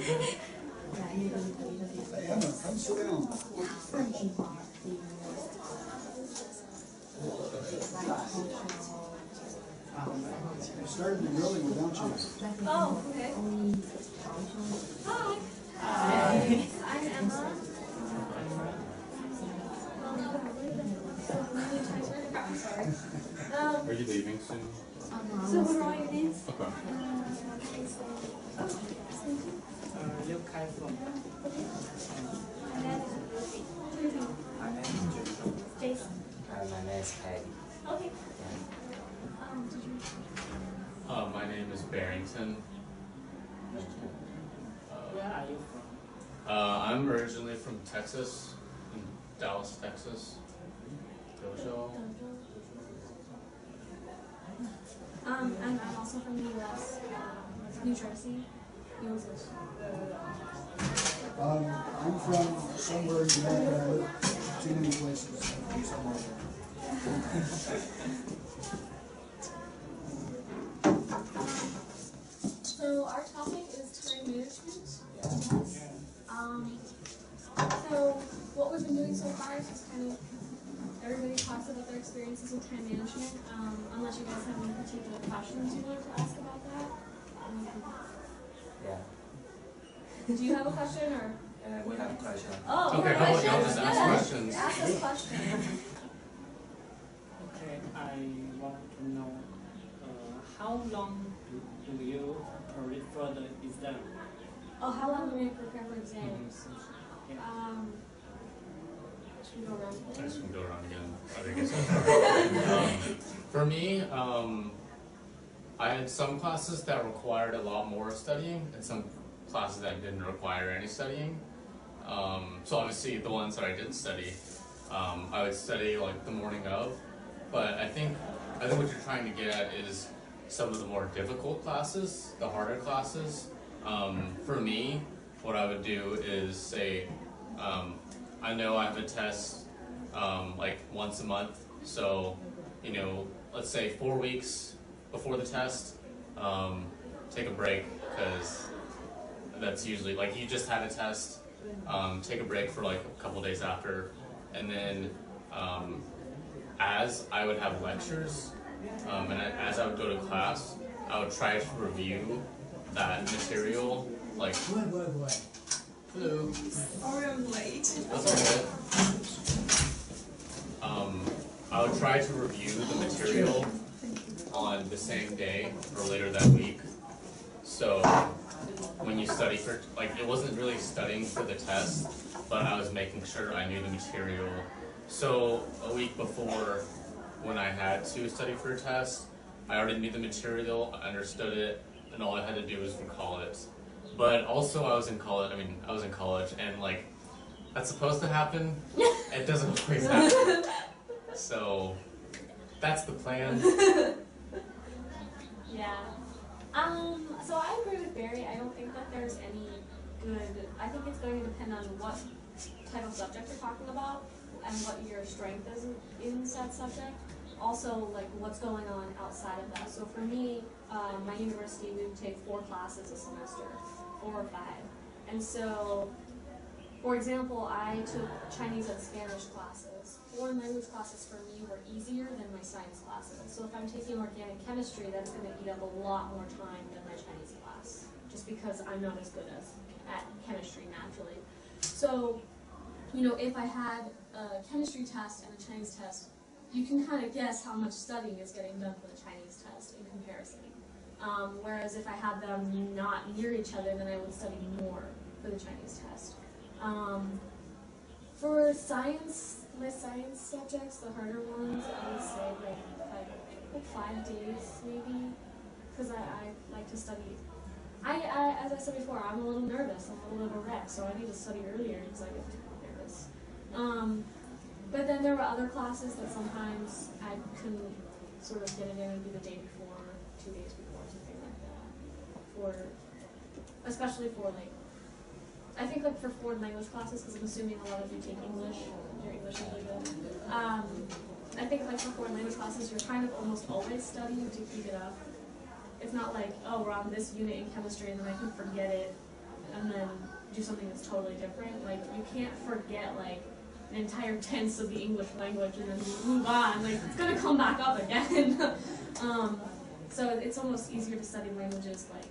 Come sit down. You started the grilling, don't you? Oh, okay. Hi. Hi. I'm Emma. Are you leaving soon? So what are all your names? Okay. Liêu Khai from. My name is Jason. My name is Patty. Okay. My name is Barrington. Where are you from? I'm originally from Texas, in Dallas, Texas. Dojo. I'm also from the U.S., New Jersey. I'm from somewhere in America. I live too many places. I'm from somewhere. So our topic is time management. So what we've been doing so far is just kind of everybody talks about their experiences with time management. Unless you guys have any particular questions you want to ask about that. Yeah. Do you have a question or? We have a question. Oh, Okay, how about y'all just ask questions? Ask us questions. Okay, I want to know how long do you refer the exam? Oh, how long do we prepare for exams? Yeah. Should we go around? I just can go around again. I think it's for me, I had some classes that required a lot more studying and some classes that didn't require any studying. So obviously the ones that I didn't study, I would study like the morning of, but I think what you're trying to get at is some of the more difficult classes, the harder classes. For me, what I would do is say, I know I have a test like once a month, so let's say 4 weeks before the test, take a break, because that's usually like you just had a test, take a break for like a couple days after, and then as I would have lectures, and as I would go to class, I would try to review that material, like hello. Sorry, I'm late. That's okay. I would try to review the material on the same day or later that week. So when you study for, like, it wasn't really studying for the test, but I was making sure I knew the material. So a week before, when I had to study for a test, I already knew the material, I understood it, and all I had to do was recall it. But also I was in college, and like, that's supposed to happen. It doesn't always happen. So that's the plan. Yeah. So I agree with Barry. I don't think that there's any good, I think it's going to depend on what type of subject you're talking about and what your strength is in said subject. Also, like, what's going on outside of that. So for me, my university, we would take 4 classes a semester, 4 or 5. And so, for example, I took Chinese and Spanish classes. Foreign language classes for me were easier than my science classes. So if I'm taking organic chemistry, that's going to eat up a lot more time than my Chinese class, just because I'm not as good at chemistry naturally. So, if I had a chemistry test and a Chinese test, you can kind of guess how much studying is getting done for the Chinese test in comparison. Whereas if I had them not near each other, then I would study more for the Chinese test. For science, my science subjects, the harder ones, I would say like 5 days maybe, because I like to study. As I said before, I'm a little nervous, I'm a little bit of a wreck, so I need to study earlier because I get nervous. But then there were other classes that sometimes I couldn't sort of get it in and do the day before, 2 days before, something like that. Especially for like, I think like for foreign language classes, because I'm assuming a lot of you take English, your English is really good. I think like for foreign language classes, you're kind of almost always studying to keep it up. It's not like, oh, we're on this unit in chemistry and then I can forget it and then do something that's totally different. Like, you can't forget, like, an entire tense of the English language and then move on. Like, it's gonna come back up again. So it's almost easier to study languages, like,